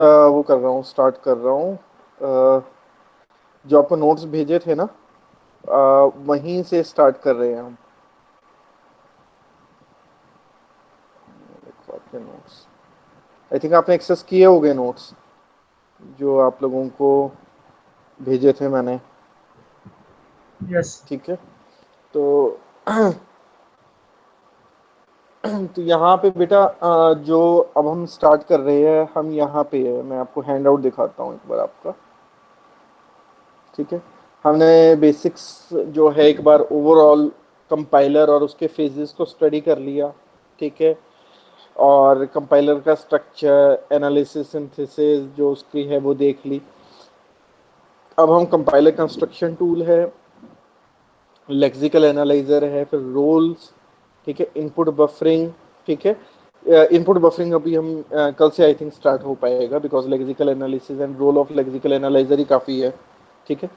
वो कर रहा हूँ, स्टार्ट कर रहा हूँ। अ, जो आपको नोट्स भेजे थे ना, वहीं से स्टार्ट कर रहे हैं हम। देखो आपके नोट्स, आई थिंक आपने एक्सेस किए होंगे नोट्स जो आप लोगों को भेजे थे मैंने। यस। ठीक है। तो तो यहाँ पे बेटा, जो अब हम स्टार्ट कर रहे हैं, हम यहाँ पे है। मैं आपको हैंड आउट दिखाता हूँ एक बार आपका। ठीक है। हमने बेसिक्स जो है एक बार ओवरऑल कंपाइलर और उसके फेजेस को स्टडी कर लिया। ठीक है। और कंपाइलर का स्ट्रक्चर, एनालिसिस, सिंथेसिस जो उसकी है वो देख ली। अब हम कंपाइलर कंस्ट्रक्शन टूल है, लेक्सिकल एनालाइजर है, फिर रोल्स। ठीक है। Input buffering. ठीक है। इनपुट बफरिंग अभी हम कल से आई थिंक स्टार्ट हो पाएगा, because lexical analysis and role of lexical analyser ही काफ़ी है। ठीक है।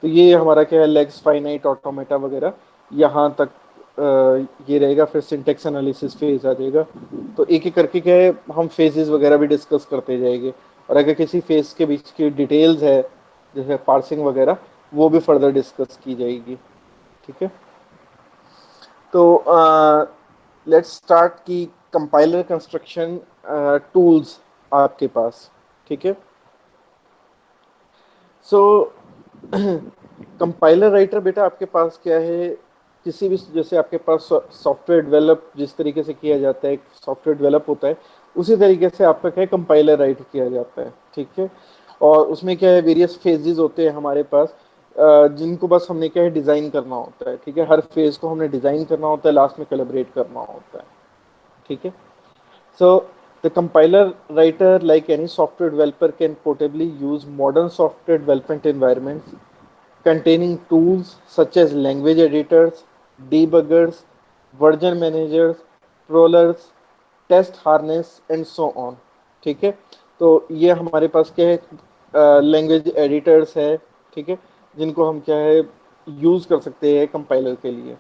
तो ये हमारा क्या है, लेग्स फाइनाइट ऑटोमेटा वगैरह यहाँ तक ये रहेगा। फिर सिंटेक्स एनालिसिस फेज आ जाएगा। तो एक एक करके क्या है, हम फेजेस वगैरह भी डिस्कस करते जाएंगे। और अगर किसी फेज के बीच की डिटेल्स है, जैसे पार्सिंग वगैरह, वो भी फर्दर डिस्कस की जाएगी। ठीक है। तो लेट्स स्टार्ट की कंपाइलर कंस्ट्रक्शन टूल्स आपके पास। ठीक है। सो कंपाइलर राइटर बेटा आपके पास क्या है, किसी भी, जैसे आपके पास सॉफ्टवेयर डेवलप जिस तरीके से किया जाता है, सॉफ्टवेयर डेवलप होता है, उसी तरीके से आपका क्या है, कंपाइलर राइट किया जाता है। ठीक है। और उसमें क्या है, वेरियस फेजेस होते हैं हमारे पास, जिनको बस हमने क्या है, डिजाइन करना होता है। ठीक है। हर फेज को हमने डिजाइन करना होता है, लास्ट में कैलिब्रेट करना होता है। ठीक है। So the compiler writer, like any software developer, can portably use modern software development environments containing tools such as language editors, debuggers, version managers, crawlers, test harness and so on. ठीक है। तो ये हमारे पास क्या है, लैंग्वेज एडिटर्स है। ठीक है। जिनको हम क्या है, यूज कर सकते हैं कंपाइलर के लिए।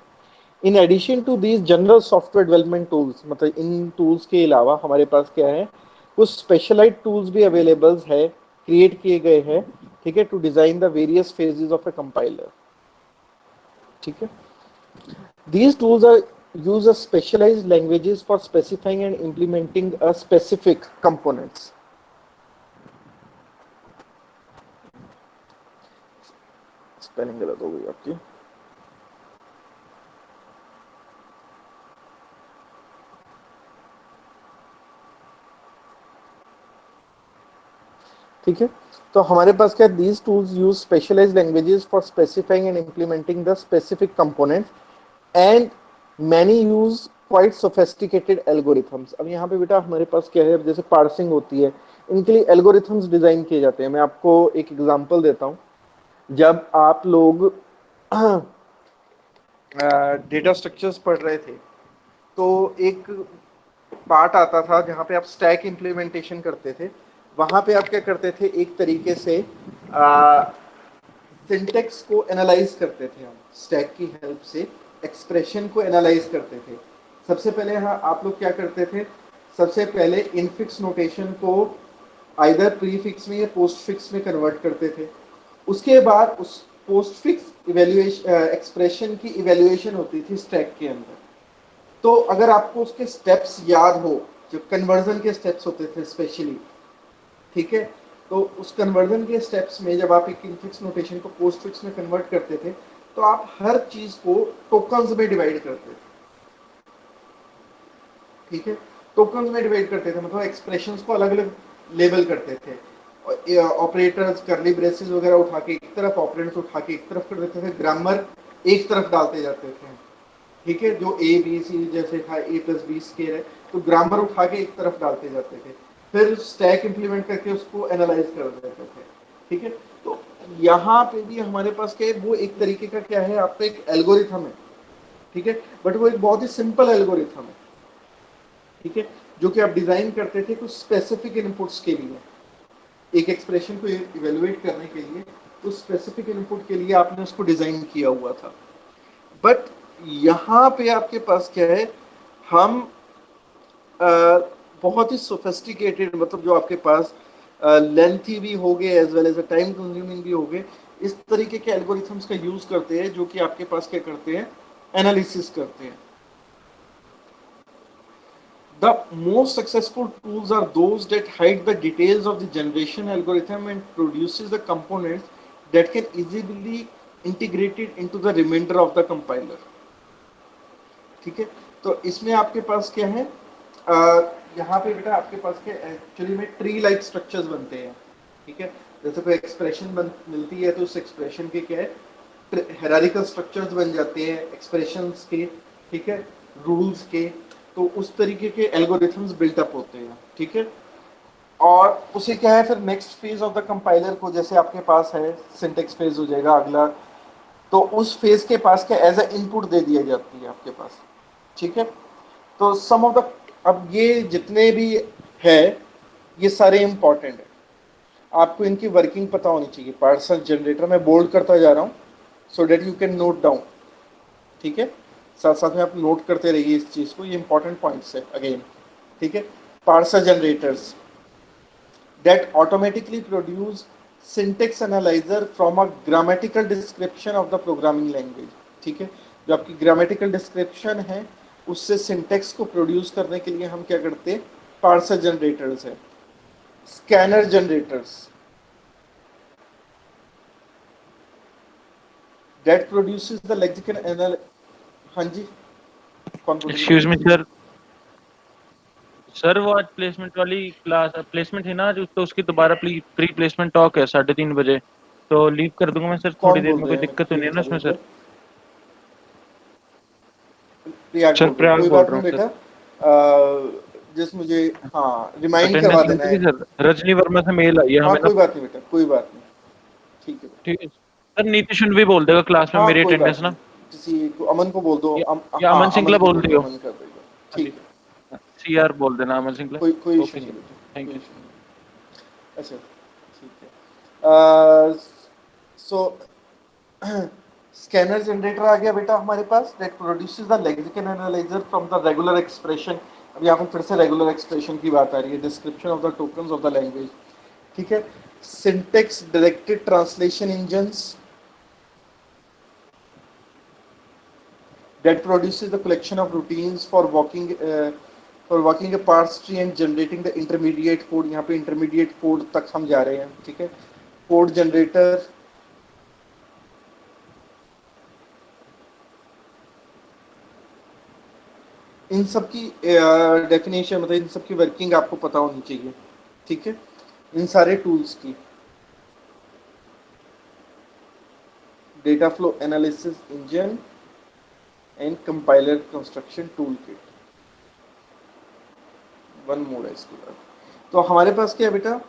In addition to these general software development tools, मतलब इन टूल्स के अलावा हमारे पास क्या है, कुछ स्पेशलाइज टूल्स भी अवेलेबल है, क्रिएट किए गए हैं। ठीक है। To design the various phases of a compiler. ठीक है। These tools are use a specialized languages for specifying and implementing a specific components. Spelling गलत हो गई आपकी। ठीक है। तो हमारे पास क्या, these tools use specialised languages for specifying and implementing the specific component, and many use quite sophisticated algorithms. अब यहाँ पे बेटा हमारे पास क्या है, जैसे पार्सिंग होती है, इनके लिए एल्गोरिथम्स डिजाइन किए जाते हैं। मैं आपको एक एग्जांपल देता हूँ। जब आप लोग डेटा स्ट्रक्चर्स पढ़ रहे थे, तो एक पार्ट आता था जहाँ पे आप स्टैक इम्प्लीमेंटेशन करते थे। वहां पे आप क्या करते थे, एक तरीके से सिंटेक्स को एनालाइज करते थे हम, स्टैक की हेल्प से एक्सप्रेशन को एनालाइज करते थे। सबसे पहले आप लोग क्या करते थे, सबसे पहले इनफिक्स नोटेशन को आइदर प्री फिक्स में या पोस्ट फिक्स में कन्वर्ट करते थे। उसके बाद उस पोस्ट फिक्स इवेल्युएशन एक्सप्रेशन की इवेल्युएशन होती थी स्टैक के अंदर। तो अगर आपको उसके स्टेप्स याद हो, जो कन्वर्जन के स्टेप्स होते थे स्पेशली, ठीक है, तो उस कन्वर्जन के स्टेप्स में जब आप एक इनफिक्स नोटेशन को पोस्ट फिक्स में कन्वर्ट करते थे, तो आप हर चीज को टोकन्स में डिवाइड करते थे। ठीक है। टोकन्स में डिवाइड करते थे, मतलब एक्सप्रेशंस को अलग अलग लेबल करते थे। ऑपरेटर्स, करली ब्रेसेस वगैरह उठा के एक तरफ, ऑपरेटर्स उठा के एक तरफ कर देते थे, ग्रामर एक तरफ डालते जाते थे। ठीक है। जो ए बी सी जैसे था, ए प्लस बी स्केयर है, तो ग्रामर उठा के एक तरफ डालते जाते थे, फिर स्टैक इंप्लीमेंट करके उसको एनालाइज कर देते थे। ठीक है। तो यहाँ पे भी हमारे पास क्या है, वो एक तरीके का क्या है, आपका एक एल्गोरिथम है। ठीक है। बट वो एक बहुत ही सिंपल एल्गोरिथम है। ठीक है। जो कि आप डिजाइन करते थे कुछ स्पेसिफिक इनपुट्स के लिए, एक एक्सप्रेशन को इवेलुएट करने के लिए, उस स्पेसिफिक इनपुट के लिए आपने उसको डिजाइन किया हुआ था। बट यहाँ पे आपके पास क्या है, हम बहुत ही सोफेस्टिकेटेड, मतलब जो आपके पास लेंथी भी हो गए as well as time consuming भी हो गए। इस तरीके के एल्गोरिथम्स का यूज करते हैं जो कि आपके पास क्या करते हैं, एनालिसिस करते हैं। The most successful tools are those that hide the details of the generation algorithm and produces the components that can easily integrated into the remainder of the compiler। ठीक है, तो इसमें आपके पास क्या है, यहाँ पे बेटा आपके पास क्या एक्चुअली में ट्री लाइक स्ट्रक्चर्स बनते हैं। ठीक है, जैसे कोई एक्सप्रेशन मिलती है तो उस एक्सप्रेशन के क्या है हेरारिकल स्ट्रक्चर्स बन जाते हैं एक्सप्रेशंस के। ठीक है, रूल्स के। तो उस तरीके के एल्गोरिथम्स बिल्टअप होते हैं। ठीक है, और उसे क्या है फिर next phase of the compiler को, जैसे आपके पास है सिंटेक्स फेज हो जाएगा अगला, तो उस फेज के पास क्या एज ए इनपुट दे दिया जाती है आपके पास। ठीक है, तो सम ऑफ द, अब ये जितने भी है ये सारे इंपॉर्टेंट है, आपको इनकी वर्किंग पता होनी चाहिए। पार्सर जनरेटर में बोल्ड करता जा रहा हूँ so that you can note down. ठीक है, साथ साथ में आप नोट करते रहिए इस चीज को, ये इंपॉर्टेंट पॉइंट्स है अगेन। ठीक है, parser generators that automatically produce syntax analyzer from a grammatical description of the programming language। ठीक है, जो आपकी ग्रामेटिकल डिस्क्रिप्शन है उससे सिंटेक्स को प्रोड्यूस करने के लिए हम क्या करते हैं, पार्सर जनरेटर्स है। Scanner generators that produces the lexical anal, हाँ जी कौन पूछ रही एक्सक्यूज थी? मी सर, सर वो आज प्लेसमेंट वाली क्लास प्लेसमेंट थी ना आज, तो उसकी दोबारा प्री प्लेसमेंट टॉक है 3:30 बजे, तो लीव कर दूंगा मैं सर थोड़ी कौन देर बोल में, रहे कोई हैं, दिक्कत तो कोई नहीं है ना उसमें मतलब सर? प्रयाग सर बोल रहे हैं, प्रयाग कोई बोल बात रहा नहीं हूँ सर। बेटा। जिस मुझे हाँ रिमाइंड करवा अटेंडेंस देना मिलती है। थी सर, रजनी वर्मा से मेल आई है हाँ हमें ना। कोई बात नहीं बेटा, कोई बात नहीं, ठीक है। ठीक है सर, नीतीश भी बोल देगा क्लास में हाँ मेरी कोई अटेंडेंस बात नहीं, ना, किसी को अमन को बोल दो, या हाँ अमन अमन सिंगला को बोल बोल दो, दियो। अमन कर देगा। हाँ जी, ठीक है, CR बोल देना अमन सिंगला। कोई इशू ओके नहीं सर, बेटा, थैंक कोई यू। इशू नहीं। अच्छा ठीक है, सो स्कैनर जनरेटर आ गया बेटा हमारे पास, that produces the lexical analyser from the regular expression. अब यहाँ पे फिर से रेगुलर एक्सप्रेशन की बात आ रही है, description of the tokens of the language. ठीक है, syntax directed translation engines that produces the collection of routines for walking a parse tree and generating the intermediate code। यहाँ पे intermediate code तक हम जा रहे हैं। ठीक है, कोड जनरेटर इन सब की डेफिनेशन मतलब इन सब की वर्किंग आपको पता होनी चाहिए। ठीक है, इन सारे टूल्स की data flow analysis engine and compiler construction tool kit, one mod है इसके बाद। तो हमारे पास क्या है बेटा,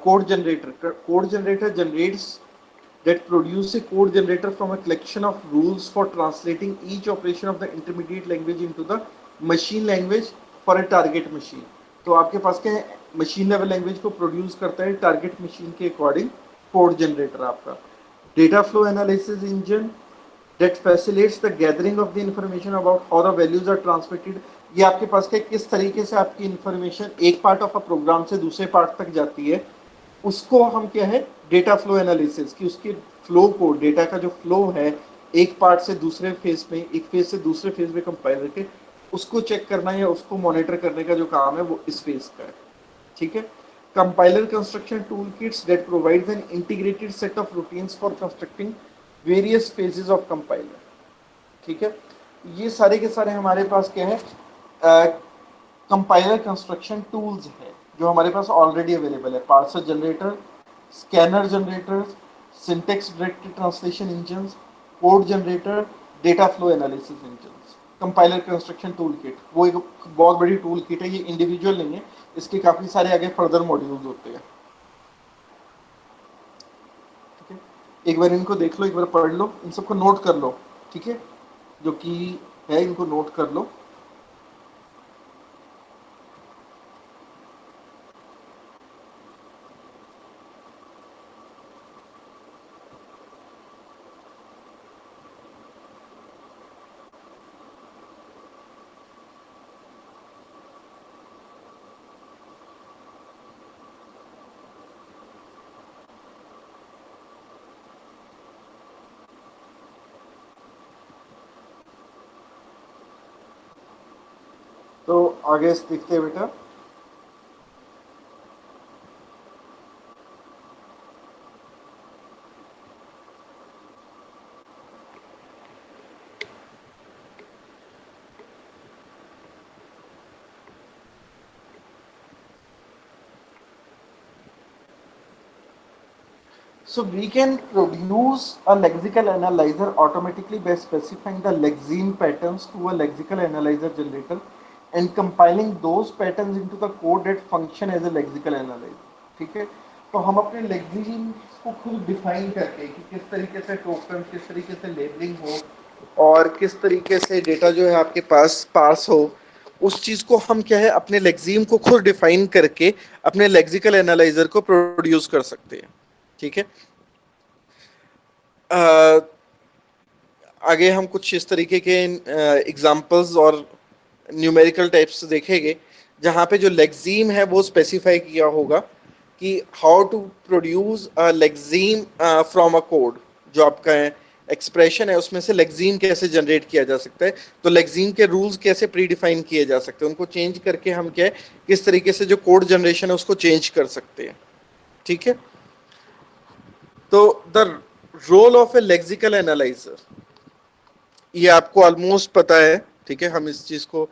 code generator, code generator generates that produce a code generator from a collection of rules for translating each operation of the intermediate language into the machine language for a target machine। तो आपके पास क्या है, machine level language को produce करता है target machine के according code generator आपका। Data flow analysis engine that facilitates the gathering of the information about how the values are transmitted। ये आपके पास क्या किस तरीके से आपकी इंफॉर्मेशन एक पार्ट ऑफ अ प्रोग्राम से दूसरे पार्ट तक जाती है, उसको हम क्या है डेटा फ्लो एनालिसिस की उसके फ्लो को, डेटा का जो फ्लो है एक पार्ट से दूसरे फेज में, एक फेज से दूसरे फेज में कंपाइलर के, उसको चेक करना या उसको मॉनिटर करने का जो काम है वो इस फेज का है। ठीक है, compiler construction toolkits that provides an integrated set of routines for constructing various phases of compiler। ठीक है, ये सारे के सारे हमारे पास क्या है, कंपाइलर कंस्ट्रक्शन टूल्स है जो हमारे पास ऑलरेडी अवेलेबल है। Parser generator, scanner generator, syntax directed translation engine, code generator, data flow analysis engine. Compiler construction tool kit वो एक बहुत बड़ी टूल किट है, ये इंडिविजुअल नहीं है, इसके काफी सारे आगे फर्दर मॉड्यूल्स होते हैं। ठीक है, एक बार इनको देख लो, एक बार पढ़ लो, इन सबको नोट कर लो। ठीक है, जो कि है इनको नोट कर लो। तो आगे देखते हैं बेटा। So we can produce a lexical analyzer automatically by specifying the lexeme patterns to a lexical analyzer generator and compiling those patterns into the code that function as a lexical analyzer. ठीक है, तो हम अपने लेक्सिम को खुद define करके कि किस तरीके से टोकन, किस तरीके से लेबलिंग हो और किस तरीके से डेटा जो है आपके पास पास हो, उस चीज को हम क्या है अपने लेक्सिम को खुद डिफाइन करके अपने लेक्सिकल एनालाइजर को प्रोड्यूस कर सकते हैं। ठीक है, आगे हम कुछ इस तरीके के एग्जांपल्स और न्यूमेरिकल टाइप्स देखेंगे जहां पे जो लेक्सिम है वो स्पेसिफाई किया होगा कि how to produce a lexeme from a code. जो आपका एक्सप्रेशन है उसमें से लेक्सिम कैसे जनरेट किया जा सकता है, तो लेक्सिम के रूल्स कैसे प्री डिफाइन किए जा सकते हैं, उनको चेंज करके हम क्या है किस तरीके से जो कोड जनरेशन है उसको चेंज कर सकते हैं। ठीक है, तो the role of a lexical analyser, ये आपको ऑलमोस्ट पता है। ठीक है, हम इस चीज को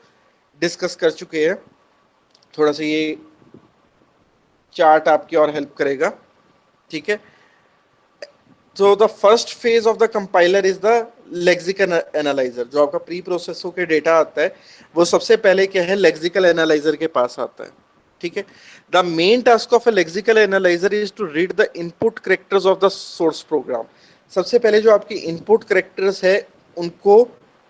डिस्कस कर चुके हैं। थोड़ा सा ये चार्ट आपकी और हेल्प करेगा। ठीक है, तो the first phase of the compiler is the lexical analyser. जो आपका प्री प्रोसेस होकर डेटा आता है वो सबसे पहले क्या है लेक्सिकल एनालाइजर के पास आता है। ठीक है, the main task of a lexical analyser is to read the input characters of the source program. सबसे पहले जो आपके इनपुट कैरेक्टर्स है उनको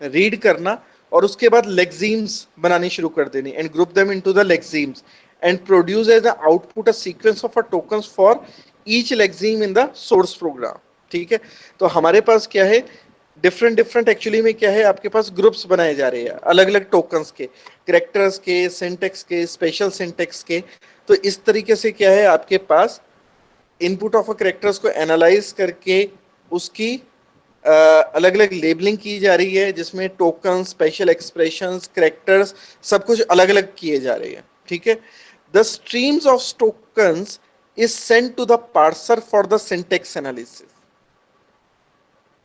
रीड करना और उसके बाद लेक्सिम्स बनानी शुरू कर देनी and group them into the lexemes and produce as the output a sequence of a tokens for each lexeme in the source program. ठीक है, तो हमारे पास क्या है डिफरेंट एक्चुअली में क्या है आपके पास ग्रुप्स बनाए जा रहे हैं अलग अलग टोकन्स के, कैरेक्टर्स के, सिंटेक्स के, स्पेशल सिंटेक्स के। तो इस तरीके से क्या है आपके पास इनपुट ऑफ अ कैरेक्टर्स को एनालाइज करके उसकी अलग अलग लेबलिंग की जा रही है जिसमें टोकन, स्पेशल एक्सप्रेशंस, कैरेक्टर्स सब कुछ अलग अलग किए जा रहे हैं। ठीक है, the streams of tokens is sent to the parser for the syntax analysis.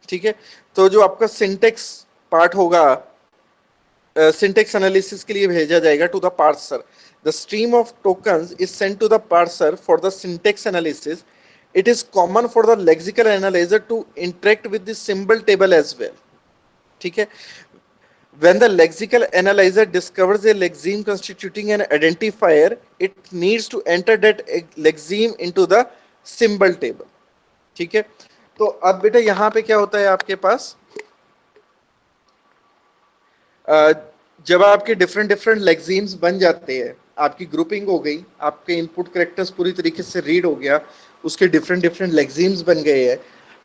ठीक है, तो जो आपका सिंटेक्स पार्ट होगा सिंटेक्स एनालिसिस के लिए भेजा जाएगा to the parser. The stream of tokens is sent to the parser for the syntax analysis. It is common for the lexical analyzer to interact with the symbol table as well. ठीक है, when the lexical analyzer discovers a lexeme constituting an identifier, it needs to enter that lexeme into the symbol table. ठीक है, तो अब बेटा यहां पे क्या होता है आपके पास जब आपके डिफरेंट लेक्सिम्स बन जाते हैं, आपकी ग्रुपिंग हो गई, आपके इनपुट कैरेक्टर्स पूरी तरीके से रीड हो गया, उसके डिफरेंट लेक्सिम्स बन गए हैं,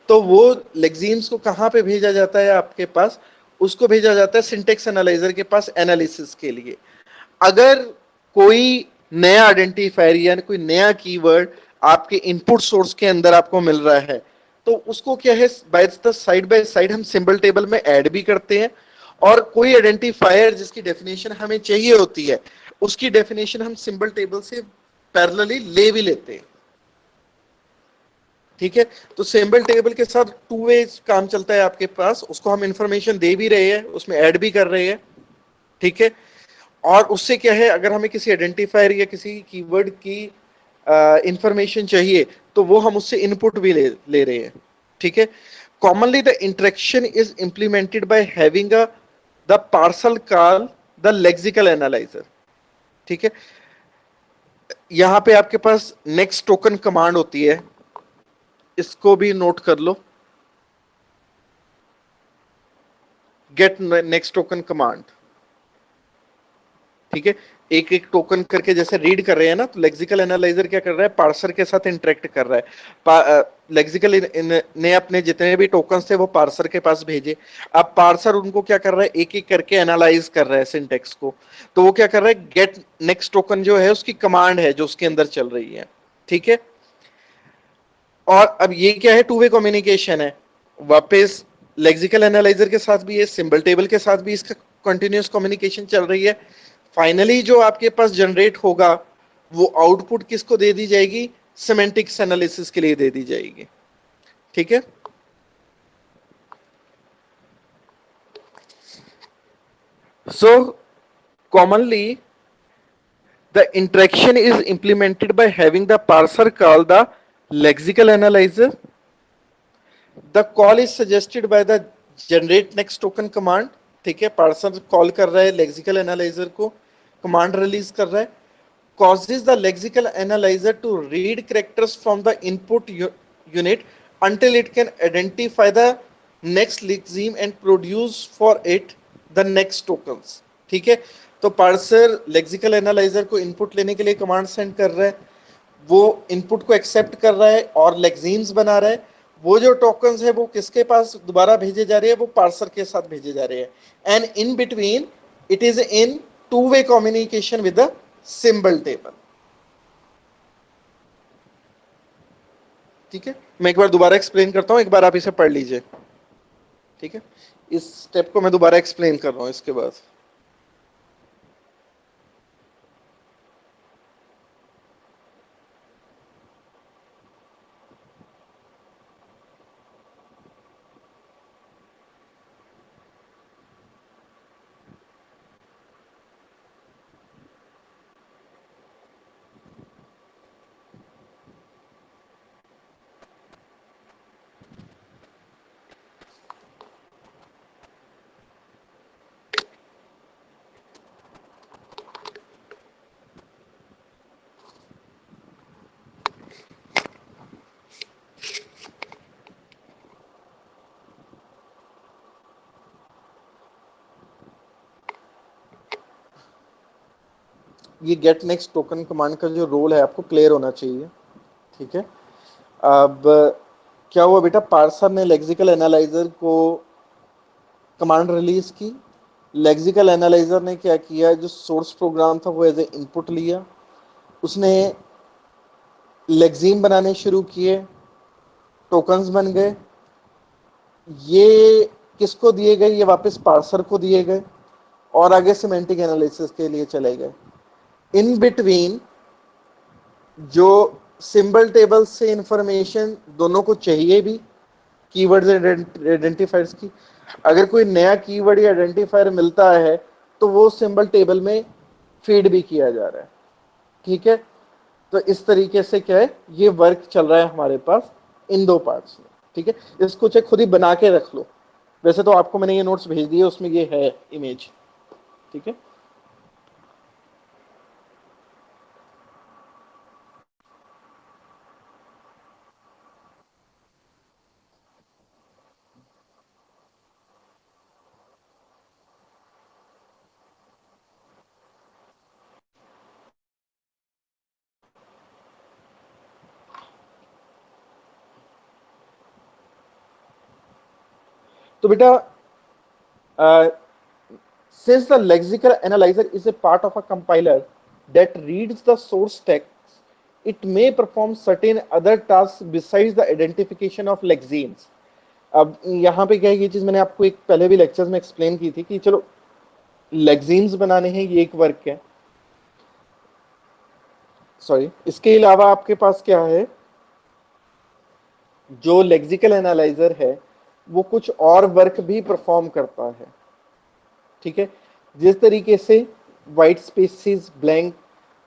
तो वो लेक्सिम्स को कहाँ पे भेजा जाता है आपके पास, उसको भेजा जाता है सिंटेक्स एनालाइजर के पास एनालिसिस के लिए। अगर कोई नया आइडेंटिफायर या कोई नया कीवर्ड आपके इनपुट सोर्स के अंदर आपको मिल रहा है तो उसको क्या है साइड बाय साइड हम सिंबल टेबल में ऐड भी करते हैं, और कोई आइडेंटिफायर जिसकी डेफिनेशन हमें चाहिए होती है उसकी डेफिनेशन हम सिंबल टेबल से पैरेलली ले भी लेते हैं। ठीक है, तो सिंबल टेबल के साथ टू वे काम चलता है आपके पास, उसको हम इंफॉर्मेशन दे भी रहे हैं, उसमें ऐड भी कर रहे हैं। ठीक है, और उससे क्या है अगर हमें किसी आइडेंटिफायर या किसी कीवर्ड की इंफॉर्मेशन चाहिए तो वो हम उससे इनपुट भी ले रहे हैं। ठीक है, commonly the interaction is implemented by having the parcel call the lexical analyser. ठीक है, यहां पे आपके पास नेक्स्ट टोकन कमांड होती है, इसको भी नोट कर लो, गेट नेक्स्ट टोकन कमांड। ठीक है, एक एक टोकन करके जैसे रीड कर रहे हैं ना, तो लेक्सिकल एनालाइजर क्या कर रहा है पार्सर के साथ इंटरेक्ट कर रहा है। लेक्सिकल ने अपने जितने भी टोकन्स थे वो पार्सर के पास भेजे, अब पार्सर उनको क्या कर रहा है एक एक करके एनालाइज कर रहा है सिंटेक्स को, तो वो क्या कर रहा है गेट नेक्स्ट टोकन जो है उसकी कमांड है जो उसके अंदर चल रही है। ठीक है, और अब ये क्या है टू वे कम्युनिकेशन है, वापस लेक्सिकल एनालाइजर के साथ भी है, सिंबल टेबल के साथ भी इसका कंटिन्यूअस कम्युनिकेशन चल रही है, फाइनली जो आपके पास जनरेट होगा वो आउटपुट किसको दे दी जाएगी, सिमेंटिक्स एनालिसिस के लिए दे दी जाएगी। ठीक है, सो commonly the interaction is implemented by having the parser call the lexical analyzer. The call is suggested by the generate next token command। ठीक है, पार्सर कॉल कर रहा है लेक्सिकल एनालाइजर को, कमांड रिलीज कर रहा है, causes the lexical analyzer to read characters from the input unit until it can identify the next lexeme and produce for it the next tokens। ठीक है, तो पार्सर लेक्सिकल एनालाइजर को input लेने के लिए कमांड सेंड कर रहा है, वो इनपुट को एक्सेप्ट कर रहा है और लेक्सीम्स बना रहा है। वो जो टोकन्स है वो किसके पास दोबारा भेजे जा रहे हैं, वो पार्सर के साथ भेजे जा रहे हैं। And in between it is in two way communication with the symbol table. ठीक है, मैं एक बार दोबारा एक्सप्लेन करता हूं, एक बार आप इसे पढ़ लीजिए। ठीक है, इस स्टेप को मैं दोबारा एक्सप्लेन कर रहा हूं इसके बाद। ये गेट नेक्स्ट टोकन कमांड का जो रोल है आपको क्लियर होना चाहिए। ठीक है, अब क्या हुआ बेटा, पार्सर ने लेक्सिकल एनालाइजर को कमांड रिलीज की, लेक्सिकल एनालाइजर ने क्या किया, जो सोर्स प्रोग्राम था वो एज ए इनपुट लिया, उसने लेक्सीम बनाने शुरू किए, टोकन्स बन गए, ये किसको दिए गए, ये वापस पार्सर को दिए गए और आगे सिमेंटिक एनालिसिस के लिए चले गए। इन बिटवीन जो सिंबल टेबल से इंफॉर्मेशन दोनों को चाहिए भी, कीवर्ड्स आइडेंटिफायर्स की, अगर कोई नया कीवर्ड या आइडेंटिफायर मिलता है तो वो सिंबल टेबल में फीड भी किया जा रहा है। ठीक है, तो इस तरीके से क्या है, ये वर्क चल रहा है हमारे पास इन दो पार्ट्स में। ठीक है, इसको चाहे खुद ही बना के रख लो, वैसे तो आपको मैंने ये नोट्स भेज दिए, उसमें ये है इमेज। ठीक है, तो बेटा since the lexical analyzer is a part of a compiler that reads the source text, it may perform certain other tasks besides the identification of lexemes। अब यहाँ पे क्या है, ये चीज मैंने आपको एक पहले भी लेक्चर्स में एक्सप्लेन की थी कि चलो लेक्सीम्स बनाने हैं, ये एक वर्क है, सॉरी, इसके अलावा आपके पास क्या है, जो लेक्सिकल एनालाइजर है वो कुछ और वर्क भी परफॉर्म करता है। ठीक है, जिस तरीके से white spaces, blank,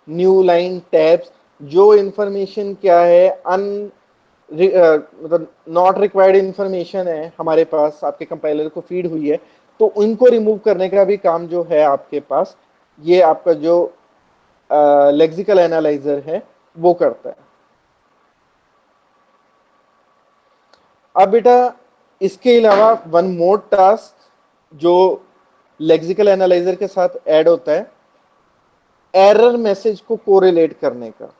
new line, tabs, जो इंफॉर्मेशन क्या है मतलब नॉट रिक्वायर्ड इंफॉर्मेशन है हमारे पास, आपके कंपाइलर को फीड हुई है, तो उनको रिमूव करने का भी काम जो है आपके पास, ये आपका जो लेक्सिकल एनालाइजर है वो करता है। अब बेटा इसके अलावा वन मोर टास्क जो लेक्सिकल एनालाइजर के साथ ऐड होता है, एरर मैसेज को कोरिलेट करने का।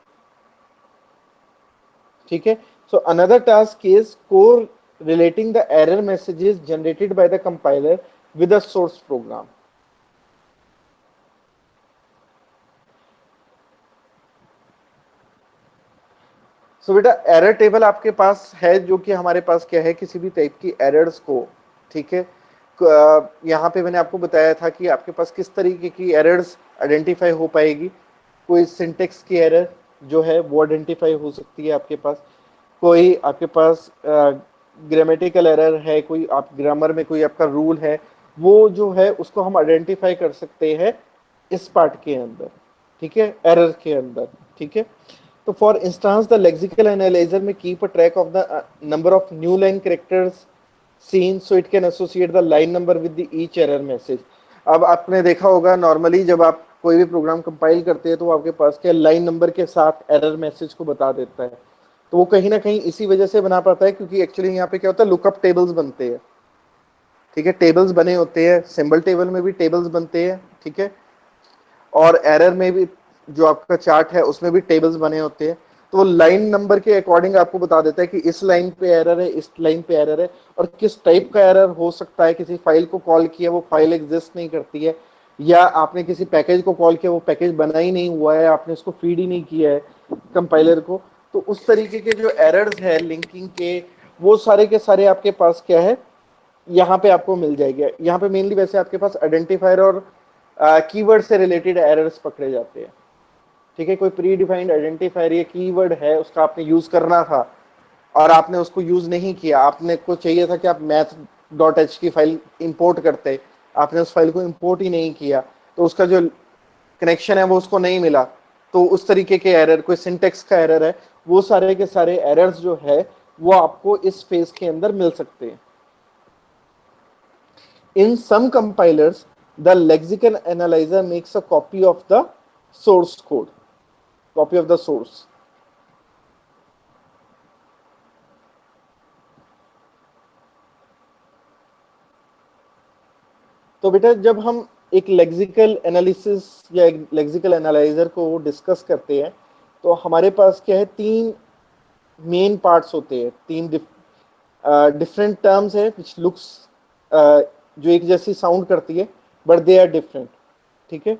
ठीक है, so another task is correlating the error messages generated by the compiler with the source program. So बेटा एरर टेबल आपके पास है, जो कि हमारे पास क्या है, किसी भी टाइप की एरर्स को, ठीक है, यहाँ पे मैंने आपको बताया था कि आपके पास किस तरीके की एरर्स आइडेंटिफाई हो पाएगी। कोई सिंटेक्स की एरर जो है वो आइडेंटिफाई हो सकती है आपके पास, कोई आपके पास ग्रामेटिकल एरर है, कोई आप ग्रामर में कोई आपका रूल है, वो जो है उसको हम आइडेंटिफाई कर सकते हैं इस पार्ट के अंदर, ठीक है, एरर के अंदर, ठीक है। तो for instance the lexical analyser में keep a track of the number of new line characters seen so it can associate the line number with the each error message. अब आपने देखा होगा नॉर्मली जब आप कोई भी प्रोग्राम कंपाइल करते हैं तो आपके पास क्या लाइन नंबर के साथ एरर मैसेज को बता देता है। तो वो कहीं ना कहीं इसी वजह से बना पाता है क्योंकि एक्चुअली यहाँ पे क्या होता है, लुकअप टेबल्स बनते हैं, ठीक है, टेबल्स बने होते हैं, सिंबल टेबल में भी टेबल्स बनते हैं, ठीक है, और एरर में भी जो आपका चार्ट है उसमें भी टेबल्स बने होते हैं। तो वो लाइन नंबर के अकॉर्डिंग आपको बता देता है कि इस लाइन पे एरर है, इस लाइन पे एरर है, और किस टाइप का एरर हो सकता है। किसी फाइल को कॉल किया, वो फाइल एग्जिस्ट नहीं करती है, या आपने किसी पैकेज को कॉल किया, वो पैकेज बना ही नहीं हुआ है, आपने उसको फीड ही नहीं किया है कंपाइलर को। तो उस तरीके के जो एरर्स है लिंकिंग के, वो सारे के सारे आपके पास क्या है, यहाँ पे आपको मिल जाएगी। यहाँ पे मेनली वैसे आपके पास आइडेंटिफायर और कीवर्ड से रिलेटेड एरर्स पकड़े जाते हैं, ठीक है। कोई प्री डिफाइंड आइडेंटिफायर या कीवर्ड है, उसका आपने यूज करना था और आपने उसको यूज नहीं किया, आपने को चाहिए था कि आप math.h की फाइल इंपोर्ट करते, आपने उस फाइल को इंपोर्ट ही नहीं किया, तो उसका जो कनेक्शन है वो उसको नहीं मिला। तो उस तरीके के एरर, कोई सिंटेक्स का एरर है, वो सारे के सारे एरर्स जो है वो आपको इस फेज के अंदर मिल सकते हैं। In some compilers, the lexical analyzer makes a copy of the source code, copy of the source. तो बेटा जब हम एक लेक्सिकल एनालिसिस या एक लेक्सिकल एनालाइजर को डिस्कस करते हैं तो हमारे पास क्या है, तीन मेन पार्ट्स होते हैं, तीन डिफरेंट टर्म्स है विच लुक्स जो एक जैसी साउंड करती है बट दे आर डिफरेंट, ठीक है।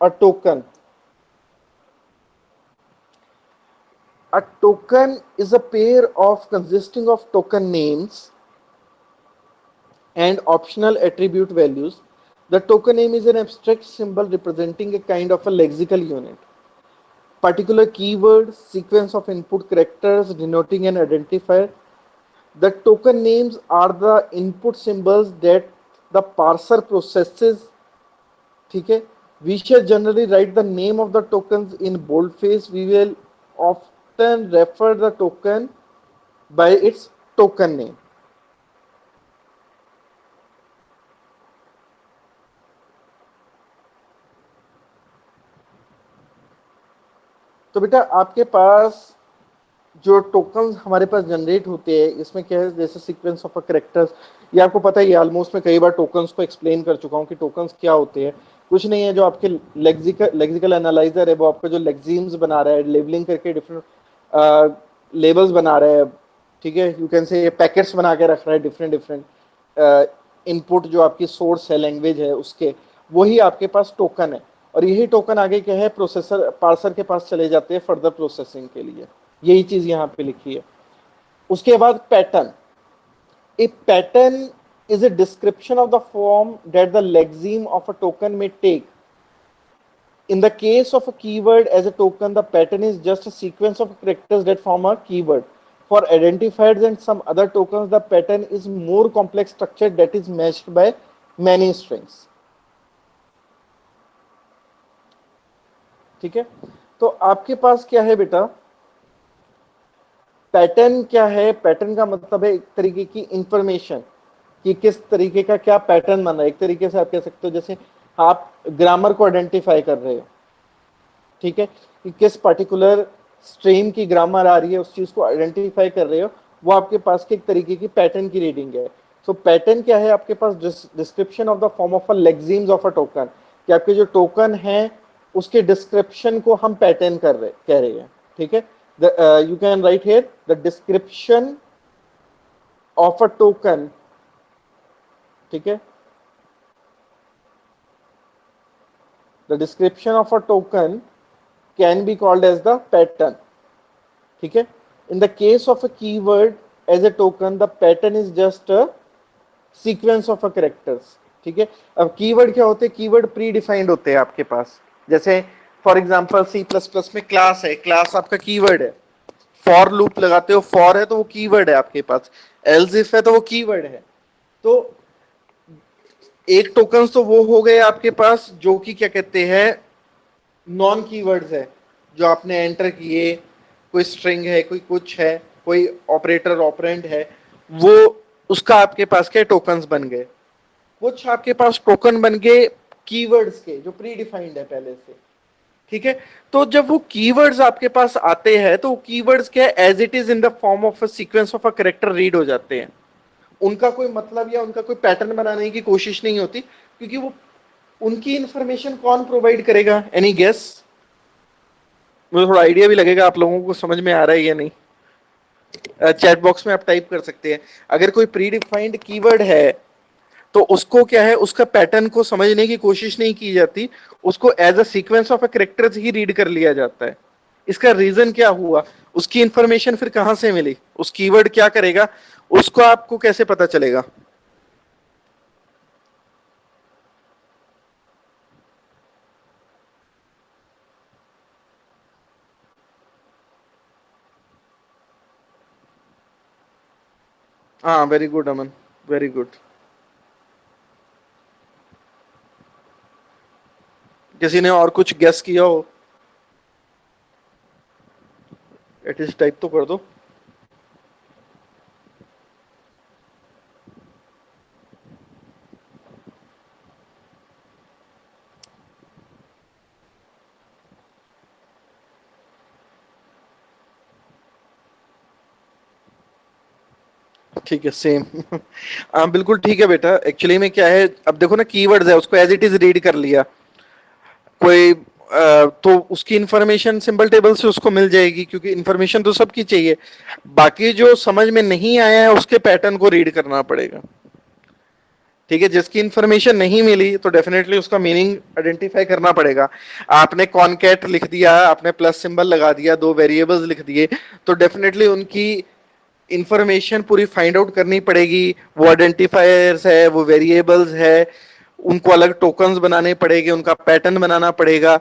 A token, a token is a pair of consisting of token names and optional attribute values. The token name is an abstract symbol representing a kind of a lexical unit, particular keyword, sequence of input characters denoting an identifier. The token names are the input symbols that the parser processes, ठीक है। We shall generally write the name of the tokens in boldface. We will often refer the token by its token name. तो बेटा आपके पास जो tokens हमारे पास generate होते हैं इसमें क्या है, जैसे सीक्वेंस ऑफ कैरेक्टर्स, ये आपको पता है, ऑलमोस्ट मैं कई बार टोकन्स को एक्सप्लेन कर चुका हूँ कि टोकन्स क्या होते हैं। कुछ नहीं है, जो आपके लेक्सिकल एनालाइजर है वो आपका जो लेक्सीम्स बना रहा है, लेबलिंग करके डिफरेंट लेबल्स बना रहा है, ठीक है, यू कैन से पैकेट्स बना के रख रहा है डिफरेंट डिफरेंट इनपुट जो आपकी सोर्स है, लैंग्वेज है उसके, वही आपके पास टोकन है। और यही टोकन आगे क्या है, प्रोसेसर पार्सर के पास चले जाते हैं फर्दर प्रोसेसिंग के लिए, यही चीज यहाँ पे लिखी है। उसके बाद pattern, A pattern is a description of the form that the lexeme of a token may take. In the case of a keyword as a token, the pattern is just a sequence of characters that form a keyword. For identifiers and some other tokens, the pattern is more complex structure that is matched by many strings. ठीक है, तो आपके पास क्या है बेटा, pattern क्या है, pattern का मतलब है एक तरीके की इंफॉर्मेशन कि किस तरीके का क्या पैटर्न बन रहा है। एक तरीके से आप कह सकते हो जैसे आप ग्रामर को आइडेंटिफाई कर रहे हो, ठीक है, कि किस पर्टिकुलर स्ट्रीम की ग्रामर आ रही है, उस चीज को आइडेंटिफाई कर रहे हो, वो आपके पास के एक तरीके की पैटर्न की रीडिंग है। सो पैटर्न क्या है, आपके पास description of the form of a lexemes of a token, कि आपके जो टोकन है उसके डिस्क्रिप्शन को हम पैटर्न कह रहे हैं, ठीक है। You can write here the description of a token, ठीक है, the description of a token can be called as the pattern, ठीक है। In the case of a keyword as a token, the pattern is just a sequence of a characters. ठीक है, अब keyword क्या होते हैं? कीवर्ड प्री डिफाइंड होते हैं आपके पास। जैसे for example C plus plus में क्लास है, क्लास आपका कीवर्ड है। फॉर लूप लगाते हो, फॉर है तो वो कीवर्ड है आपके पास, एल्स इफ है तो वो कीवर्ड है। तो एक टोकन तो वो हो गए आपके पास जो कि क्या कहते हैं, नॉन कीवर्ड्स है, जो आपने एंटर किए, कोई स्ट्रिंग है, कोई कुछ है, कोई ऑपरेटर ऑपरेंड है, वो उसका आपके पास के टोकन्स बन गए। कुछ आपके पास टोकन बन गए कीवर्ड्स के जो प्री डिफाइंड है पहले से। ठीक है, तो जब वो कीवर्ड्स आपके पास आते हैं तो कीवर्ड्स क्या है, as it is in the form of a sequence of a character read हो जाते हैं। उनका कोई मतलब या उनका कोई पैटर्न बनाने की कोशिश नहीं होती, क्योंकि वो उनकी इंफॉर्मेशन कौन प्रोवाइड करेगा? Any guess? मुझे थोड़ा आइडिया भी लगेगा आप लोगों को समझ में आ रहा है या नहीं। चैट बॉक्स में आप टाइप कर सकते हैं। अगर कोई प्री डिफाइंड कीवर्ड है तो उसको क्या है, उसका पैटर्न को समझने की कोशिश नहीं की जाती, उसको as a sequence of a characters ही रीड कर लिया जाता है। इसका रीजन क्या हुआ? उसकी इंफॉर्मेशन फिर कहां से मिली? उस कीवर्ड क्या करेगा, उसको आपको कैसे पता चलेगा? हाँ, वेरी गुड अमन, वेरी गुड। किसी ने और कुछ गेस किया हो? एटलीस्ट टाइप तो कर दो। ठीक है, सेम। हाँ बिल्कुल ठीक है बेटा। एक्चुअली में क्या है, अब देखो ना, कीवर्ड्स है, उसको एज इट इज रीड कर लिया कोई, तो उसकी इंफॉर्मेशन सिंपल टेबल से उसको मिल जाएगी, क्योंकि इंफॉर्मेशन तो सबकी चाहिए। बाकी जो समझ में नहीं आया है उसके पैटर्न को रीड करना पड़ेगा। ठीक है, जिसकी इंफॉर्मेशन नहीं मिली तो डेफिनेटली उसका मीनिंग आइडेंटिफाई करना पड़ेगा। आपने कॉनकैट लिख दिया, आपने प्लस सिंबल लगा दिया, दो वेरिएबल्स लिख दिए, तो डेफिनेटली उनकी इंफॉर्मेशन पूरी फाइंड आउट करनी पड़ेगी। वो आइडेंटिफायर्स है, वो वेरिएबल्स है, उनको अलग टोकन्स बनाने पड़ेंगे, उनका पैटर्न बनाना पड़ेगा।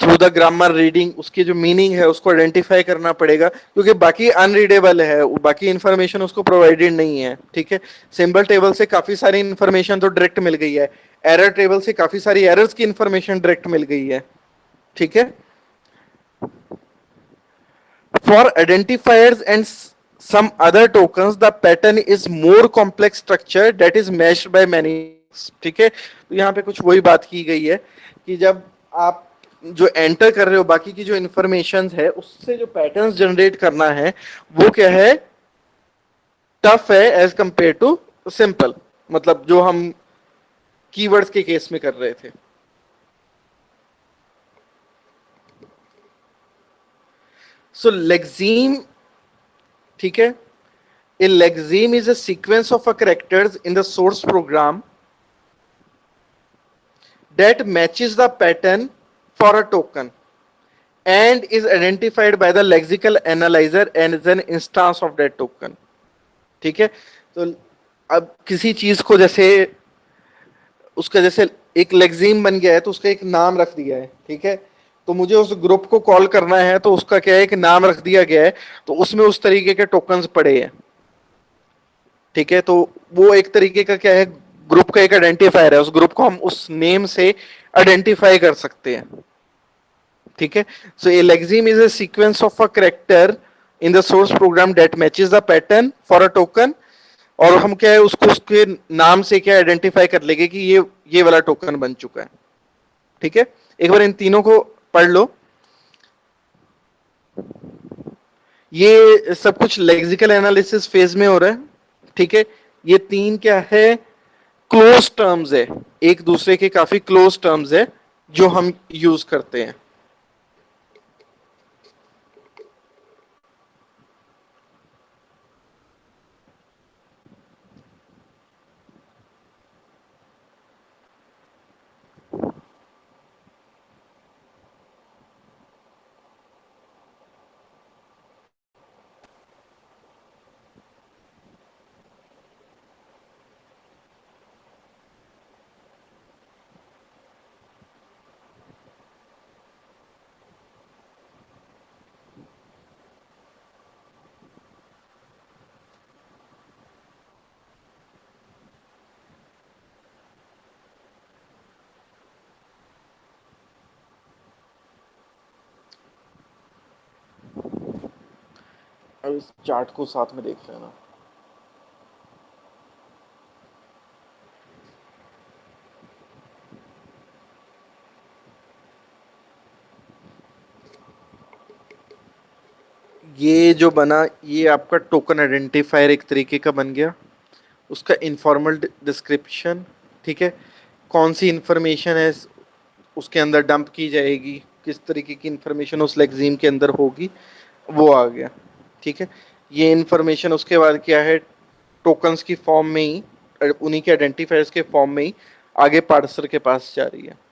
थ्रू द ग्रामर रीडिंग उसकी जो मीनिंग है उसको आइडेंटिफाई करना पड़ेगा, क्योंकि बाकी अनरीडेबल है, बाकी इंफॉर्मेशन उसको प्रोवाइडेड नहीं है। ठीक है, सिंबल टेबल से काफी सारी इंफॉर्मेशन तो डायरेक्ट मिल गई है, एरर टेबल से काफी सारी एरर्स की इंफॉर्मेशन डायरेक्ट मिल गई है। ठीक है, for identifiers and some other tokens the pattern is more complex structure that is meshed by many। ठीक है, तो यहाँ पे कुछ वही बात की गई है कि जब आप जो एंटर कर रहे हो, बाकी की जो इंफॉर्मेशन है उससे जो पैटर्न्स जनरेट करना है वो क्या है, टफ है एज कंपेयर टू सिंपल। मतलब जो हम कीवर्ड्स के केस में कर रहे थे। सो लेक्सीम, ठीक है, a lexeme is a sequence of characters in the source program that matches the pattern for a token and is identified by the lexical analyzer and is an instance of that token। ठीक है, तो अब किसी चीज को जैसे उसका जैसे एक लेक्सीम बन गया है तो उसका एक नाम रख दिया है। ठीक है, तो मुझे उस ग्रुप को कॉल करना है तो उसका क्या है, एक नाम रख दिया गया है, तो उसमें उस तरीके के टोकन्स पड़े हैं। ठीक है, तो वो एक तरीके का क्या है, ग्रुप का एक आइडेंटिफायर है, उस ग्रुप को हम उस नेम से आइडेंटिफाई कर सकते हैं। ठीक है, so a lexeme is a sequence of a character in the source program that matches the pattern for a token. और हम क्या है, उसको उसके नाम से क्या आइडेंटिफाई कर लेंगे कि ये वाला टोकन बन चुका है। ठीक है, एक बार इन तीनों को पढ़ लो। ये सब कुछ लेक्सिकल एनालिसिस फेज में हो रहा है। ठीक है, ये तीन क्या है, क्लोज टर्म्स है, एक दूसरे के काफी क्लोज टर्म्स है जो हम यूज करते हैं। अब इस चार्ट को साथ में देख लेना। ये जो बना, ये आपका टोकन आइडेंटिफायर एक तरीके का बन गया, उसका इनफॉर्मल डिस्क्रिप्शन, ठीक है, कौन सी इंफॉर्मेशन है उसके अंदर डंप की जाएगी, किस तरीके की इंफॉर्मेशन उस लेक्सीम के अंदर होगी, वो आ गया, ठीक है। ये इंफॉर्मेशन उसके बाद क्या है, टोकन्स की फॉर्म में ही, उन्हीं के आइडेंटिफायर्स के फॉर्म में ही आगे पार्सर के पास जा रही है।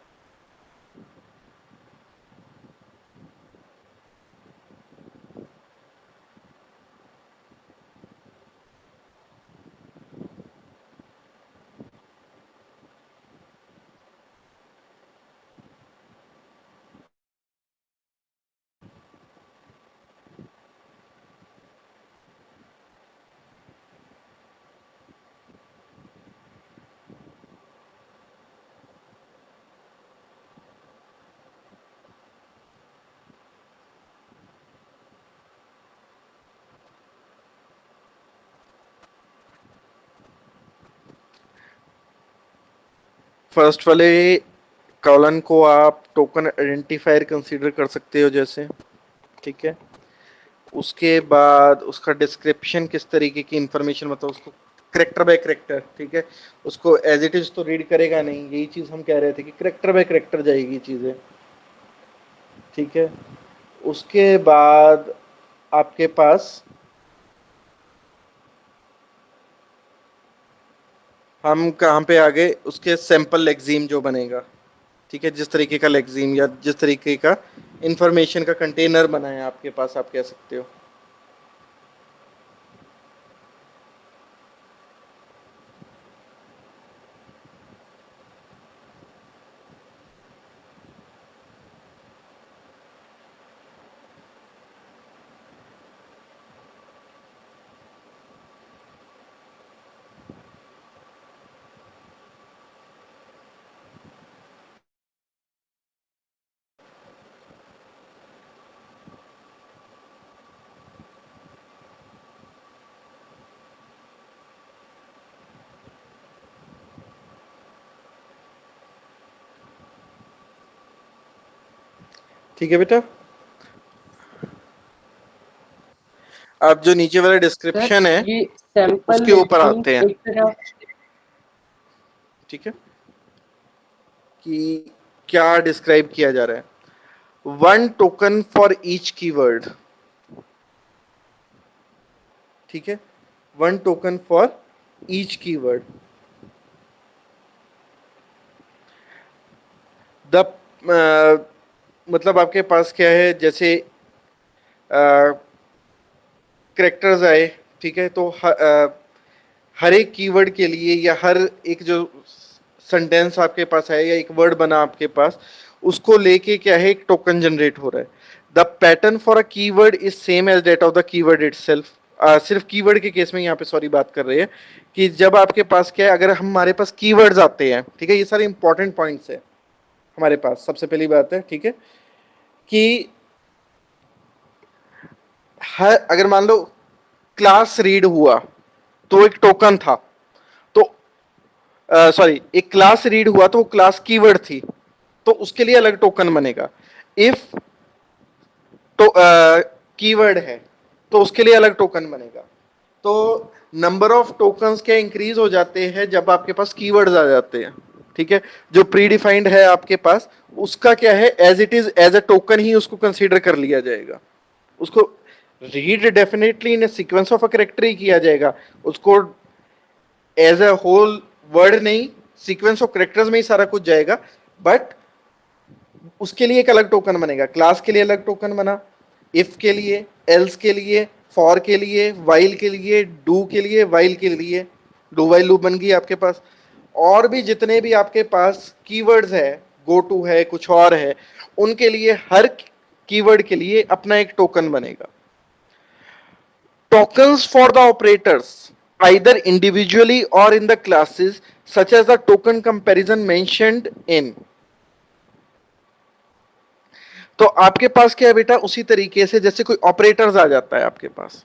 फर्स्ट वाले कॉलन को आप टोकन आइडेंटिफायर कंसीडर कर सकते हो जैसे, ठीक है। उसके बाद उसका डिस्क्रिप्शन किस तरीके की इंफॉर्मेशन, मतलब उसको करेक्टर बाय करेक्टर, ठीक है, उसको एज इट इज तो रीड करेगा नहीं, यही चीज हम कह रहे थे कि करेक्टर बाय करेक्टर जाएगी चीजें, ठीक है। उसके बाद आपके पास हम कहाँ पे आ गए, उसके सैंपल लेक्सीम जो बनेगा, ठीक है, जिस तरीके का लेक्सीम या जिस तरीके का इंफॉर्मेशन का कंटेनर बना है आपके पास, आप कह सकते हो। ठीक है बेटा, अब जो नीचे वाला डिस्क्रिप्शन है ये सैंपल उसके ऊपर आते हैं, ठीक है, कि क्या डिस्क्राइब किया जा रहा है। One token for each keyword, ठीक है, one token for each keyword. The मतलब आपके पास क्या है, जैसे करेक्टर्स आए, ठीक है, तो हर एक कीवर्ड के लिए या हर एक जो सेंटेंस आपके पास है या एक वर्ड बना आपके पास, उसको लेके क्या है, एक टोकन जनरेट हो रहा है। The pattern for a keyword is same as that of the keyword itself. सिर्फ कीवर्ड के केस में यहाँ पे सॉरी बात कर रहे हैं कि जब आपके पास क्या है, अगर हमारे पास कीवर्ड्स आते हैं, ठीक है, ये सारे इंपॉर्टेंट पॉइंट्स है हमारे पास। सबसे पहली बात है, ठीक है, कि हर अगर मान लो क्लास रीड हुआ तो एक टोकन था, तो सॉरी एक क्लास रीड हुआ तो वो क्लास कीवर्ड थी, तो उसके लिए अलग टोकन बनेगा। इफ तो कीवर्ड है तो उसके लिए अलग टोकन बनेगा। तो नंबर ऑफ टोकन्स क्या इंक्रीज हो जाते हैं जब आपके पास कीवर्ड्स आ जाते हैं, ठीक है। जो प्री डिफाइंड है आपके पास, उसका क्या है, as it is as a token ही उसको कंसीडर कर लिया जाएगा। उसको read definitely in sequence of a character ही किया जाएगा, उसको एज अ होल वर्ड नहीं, सीक्वेंस ऑफ कैरेक्टर्स में ही सारा कुछ जाएगा, बट उसके लिए एक अलग टोकन बनेगा। क्लास के लिए अलग टोकन बना, इफ के लिए, एल्स के लिए, फॉर के लिए, वाइल के लिए, डू के लिए, वाइल के लिए, डू वाइल लूप बन गई आपके पास। और भी जितने भी आपके पास कीवर्ड्स है, गो टू है, कुछ और है, उनके लिए हर कीवर्ड के लिए अपना एक टोकन बनेगा। Tokens for the operators, either individually or in the classes, such as the token comparison mentioned in। तो आपके पास क्या है बेटा, उसी तरीके से जैसे कोई ऑपरेटर्स आ जाता है आपके पास,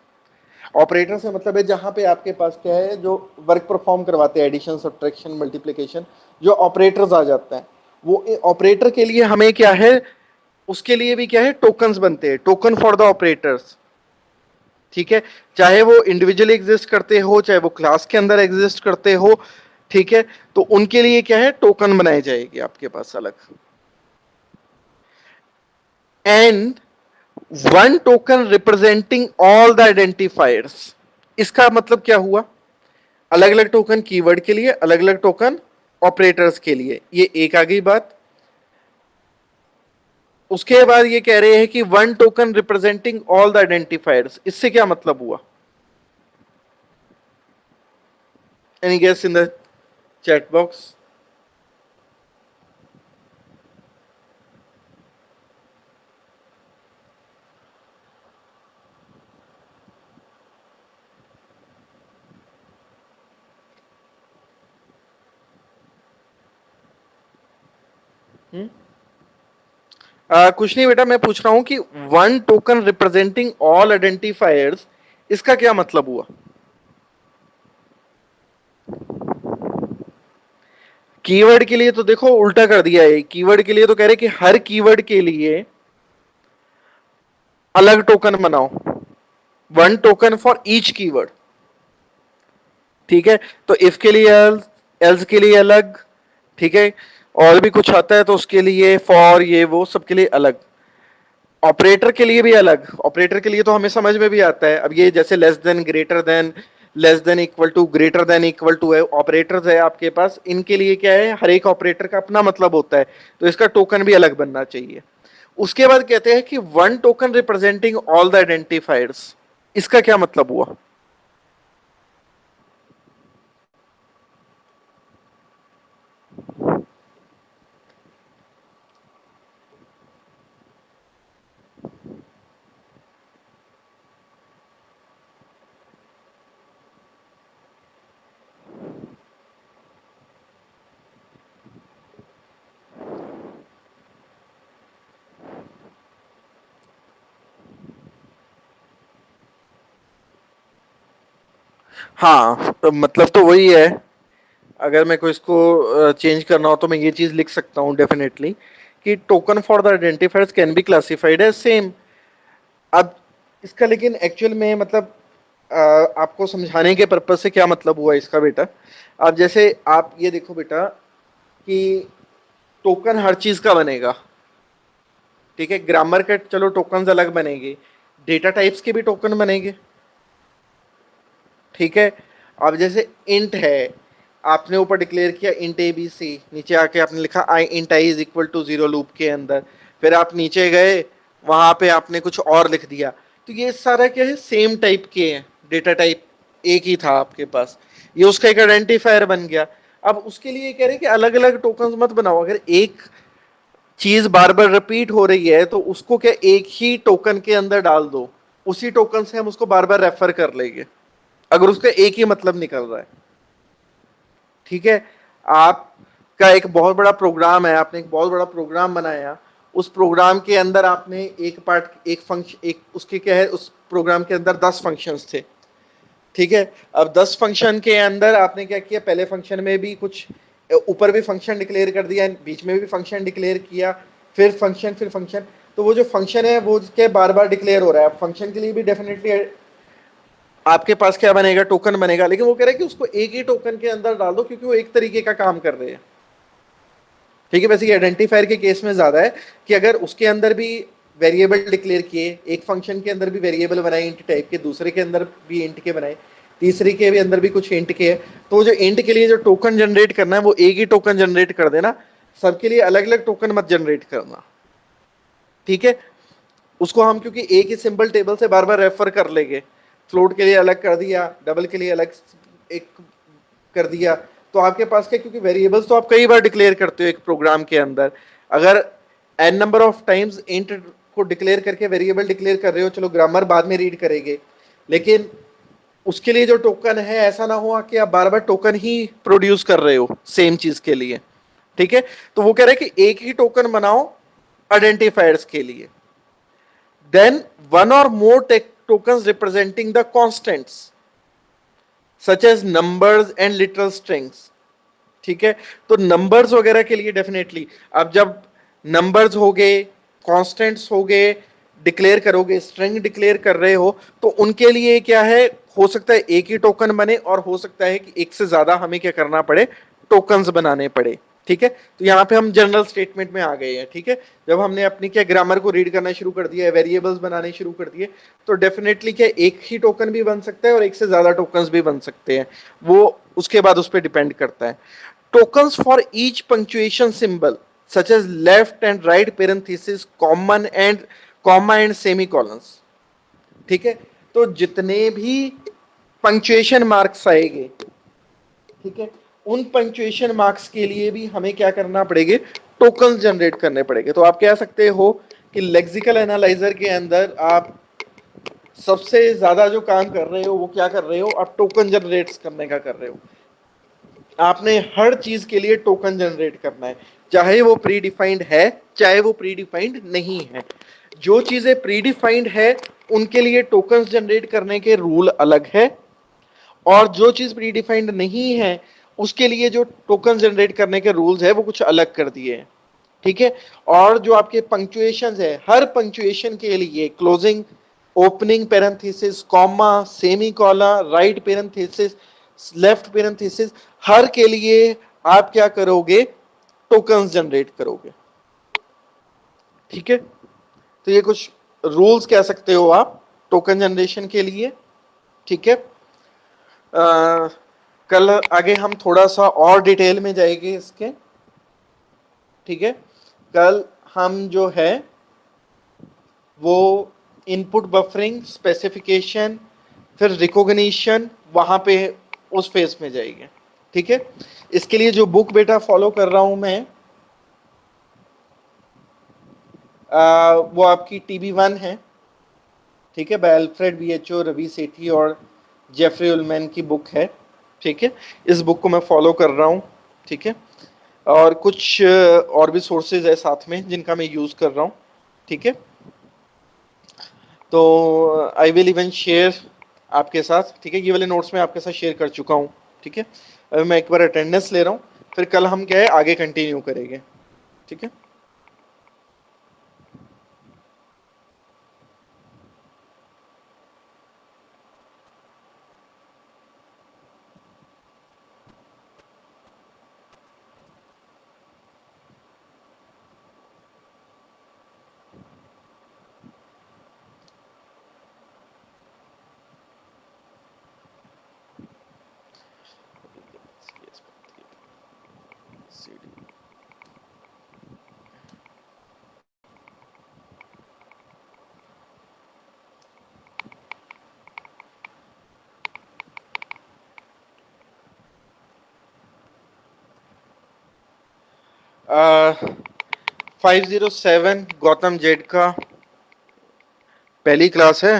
ऑपरेटर से मतलब है जहां पे आपके पास क्या है, जो वर्क परफॉर्म करवाते हैं, एडिशन, सब्ट्रैक्शन, मल्टीप्लिकेशन, जो ऑपरेटर्स आ जाते हैं, वो ऑपरेटर के लिए हमें क्या है, उसके लिए भी क्या है, टोकन्स बनते हैं, टोकन फॉर द ऑपरेटर्स। ठीक है, चाहे वो इंडिविजुअली एग्जिस्ट करते हो, चाहे वो क्लास के अंदर एग्जिस्ट करते हो, ठीक है, तो उनके लिए क्या है, टोकन बनाई जाएगी आपके पास अलग। And one token representing all the identifiers, इसका मतलब क्या हुआ, अलग अलग टोकन कीवर्ड के लिए, अलग अलग टोकन ऑपरेटर्स के लिए, ये एक आ गई बात। उसके बाद ये कह रहे हैं कि one token representing all the identifiers, इससे क्या मतलब हुआ? Any guess in the chat box? कुछ नहीं बेटा, मैं पूछ रहा हूं कि one token representing all identifiers, इसका क्या मतलब हुआ? कीवर्ड के लिए तो देखो उल्टा कर दिया है, कीवर्ड के लिए तो कह रहे कि हर कीवर्ड के लिए अलग टोकन बनाओ, one token for each keyword. ठीक है, तो इफ के लिए एल्स, एल्स के लिए अलग, ठीक है, और भी कुछ आता है तो उसके लिए फॉर, ये वो सबके लिए अलग, ऑपरेटर के लिए भी अलग। ऑपरेटर के लिए तो हमें समझ में भी आता है, अब ये जैसे less than, greater than, less than equal to, greater than equal to है, ऑपरेटर्स है आपके पास, इनके लिए क्या है, हर एक ऑपरेटर का अपना मतलब होता है, तो इसका टोकन भी अलग बनना चाहिए। उसके बाद कहते हैं कि one token representing all the identifiers, इसका क्या मतलब हुआ? हाँ, तो मतलब तो वही है, अगर मेरे को इसको चेंज करना हो तो मैं ये चीज लिख सकता हूँ डेफिनेटली, कि token for the identifiers can be classified as same. अब इसका लेकिन एक्चुअल में मतलब आपको समझाने के पर्पज से क्या मतलब हुआ इसका बेटा, अब जैसे आप ये देखो बेटा कि टोकन हर चीज का बनेगा, ठीक है, ग्रामर के चलो टोकन अलग बनेंगे, डेटा टाइप्स के भी टोकन बनेंगे, ठीक है। अब जैसे इंट है, आपने ऊपर डिक्लेयर किया इंट ए बी सी, नीचे आके आपने लिखा i int i is equal to 0 loop के अंदर, फिर आप नीचे गए, वहां पे आपने कुछ और लिख दिया, तो ये सारा क्या है, सेम टाइप के हैं, डेटा टाइप एक ही था आपके पास, ये उसका एक आइडेंटिफायर बन गया। अब उसके लिए कह रहे हैं कि अलग अलग टोकन मत बनाओ, अगर एक चीज बार बार रिपीट हो रही है तो उसको क्या एक ही टोकन के अंदर डाल दो, उसी टोकन से हम उसको बार बार रेफर कर लेंगे अगर उसका एक ही मतलब निकल रहा है। ठीक है, आपका एक बहुत बड़ा प्रोग्राम है, आपने एक बहुत बड़ा प्रोग्राम बनाया, उस प्रोग्राम के अंदर आपने एक पार्ट, एक फंक्शन, एक उसके क्या है, उस प्रोग्राम के अंदर 10 फंक्शंस थे, ठीक है। अब 10 फंक्शन के अंदर आपने क्या किया, पहले फंक्शन में भी कुछ ऊपर भी फंक्शन डिक्लेयर कर दिया, बीच में भी फंक्शन डिक्लेयर किया, फिर फंक्शन, फिर फंक्शन, तो वो जो फंक्शन है वो क्या बार बार डिक्लेयर हो रहा है। अब फंक्शन के लिए भी डेफिनेटली आपके पास क्या बनेगा, टोकन बनेगा, लेकिन वो कह रहे हैं कि उसको एक ही टोकन के अंदर डाल दो क्योंकि वो एक तरीके का काम कर रहे हैं। ठीक है, वैसे ये आइडेंटिफायर के केस में ज्यादा है कि अगर उसके अंदर भी वेरिएबल डिक्लेयर किए, एक फंक्शन के अंदर भी वेरिएबल बनाए इंट टाइप के, दूसरे के अंदर भी इंट के बनाए, तीसरे के भी अंदर भी कुछ इंट के है, तो जो इंट के लिए जो टोकन जनरेट करना है वो एक ही टोकन जनरेट कर देना, सबके लिए अलग अलग टोकन मत जनरेट करना। ठीक है, उसको हम क्योंकि एक ही सिंबल टेबल से बार बार रेफर कर लेंगे, फ्लोट के लिए अलग कर दिया, डबल के लिए अलग एक कर दिया, तो आपके पास क्या, क्योंकि वेरिएबल्स तो आप कई बार डिक्लेयर करते हो एक प्रोग्राम के अंदर, अगर n number of times int को डिक्लेयर करके वेरिएबल डिक्लेयर कर रहे हो, चलो ग्रामर बाद में रीड करेंगे, लेकिन उसके लिए जो टोकन है ऐसा ना हो कि आप बार बार टोकन ही प्रोड्यूस कर रहे हो सेम चीज के लिए। ठीक है, तो वो कह रहे हैं कि एक ही टोकन बनाओ आइडेंटिफायर्स के लिए, देन वन और मोर tokens representing the constants such as numbers and literal strings. ठीक है, तो नंबर्स वगैरह के लिए डेफिनेटली अब जब नंबर्स हो गए, कॉन्स्टेंट्स हो गए, डिक्लेयर करोगे, स्ट्रिंग डिक्लेयर कर रहे हो, तो उनके लिए क्या है, हो सकता है एक ही टोकन बने और हो सकता है कि एक से ज्यादा हमें क्या करना पड़े, टोकन्स बनाने पड़े। ठीक है, तो यहाँ पे हम जनरल स्टेटमेंट में आ गए हैं। ठीक है, जब हमने अपनी क्या ग्रामर को रीड करना शुरू कर दिया है, वेरिएबल्स बनाने शुरू कर दिए, तो डेफिनेटली क्या एक ही टोकन भी बन सकता है और एक से ज्यादा टोकन्स भी बन सकते हैं, वो उसके बाद उस पर डिपेंड करता है। Tokens for each punctuation symbol such as left and right parenthesis, comma and semicolons. ठीक है, तो जितने भी पंक्चुएशन मार्क्स आएंगे, ठीक है, उन पंक्चुएशन मार्क्स के लिए भी हमें क्या करना पड़ेगा, टोकन जनरेट करने पड़ेंगे। तो आप कह सकते हो कि लेक्सिकल एनालाइजर के अंदर आप सबसे ज्यादा जो काम कर रहे हो वो क्या कर रहे हो, आप टोकन जनरेट करने का कर रहे हो। आपने हर चीज के लिए टोकन जनरेट करना है, चाहे वो प्री डिफाइंड है चाहे वो प्री डिफाइंड नहीं है। जो चीजें प्री डिफाइंड है उनके लिए टोकन्स जनरेट करने के रूल अलग है, और जो चीज प्री डिफाइंड नहीं है उसके लिए जो टोकन जनरेट करने के रूल्स है वो कुछ अलग कर दिए हैं। ठीक है, और जो आपके पंक्चुएशंस है, हर पंक्चुएशन के लिए closing, opening parenthesis, comma, semicolon, right parenthesis, left parenthesis, हर के लिए आप क्या करोगे, टोकन्स जनरेट करोगे। ठीक है, तो ये कुछ रूल्स कह सकते हो आप टोकन जनरेशन के लिए। ठीक है, कल आगे हम थोड़ा सा और डिटेल में जाएंगे इसके। ठीक है, कल हम जो है वो इनपुट बफरिंग, स्पेसिफिकेशन, फिर रिकॉग्निशन, वहां पे उस फेज में जाएंगे। ठीक है, इसके लिए जो बुक बेटा फॉलो कर रहा हूं मैं, वो आपकी TB1 है। ठीक है, बाय अल्फ्रेड BHO, रवि सेठी और जेफरी उलमैन की बुक है। ठीक है, इस बुक को मैं फॉलो कर रहा हूँ। ठीक है, और कुछ और भी सोर्सेज है साथ में जिनका मैं यूज कर रहा हूँ। ठीक है, तो आई विल इवन शेयर आपके साथ। ठीक है, ये वाले नोट्स मैं आपके साथ शेयर कर चुका हूँ। ठीक है, अभी मैं एक बार अटेंडेंस ले रहा हूँ, फिर कल हम क्या है आगे कंटिन्यू करेंगे। ठीक है, आ, 507 गौतम जेड का पहली क्लास है।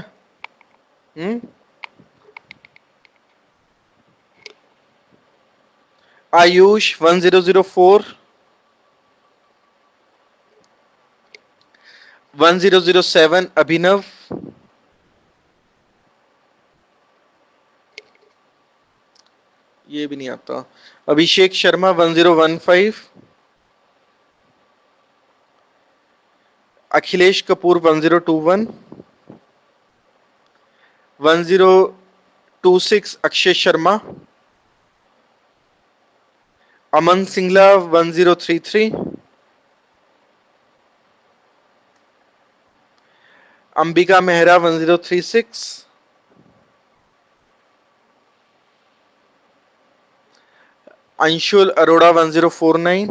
आयुष 1004, 1007 अभिनव, ये भी नहीं आता। अभिषेक शर्मा 1015, अखिलेश कपूर 1021, 1026 अक्षय शर्मा, अमन सिंगला 1033, अंबिका मेहरा 1036, अंशुल अरोड़ा 1049,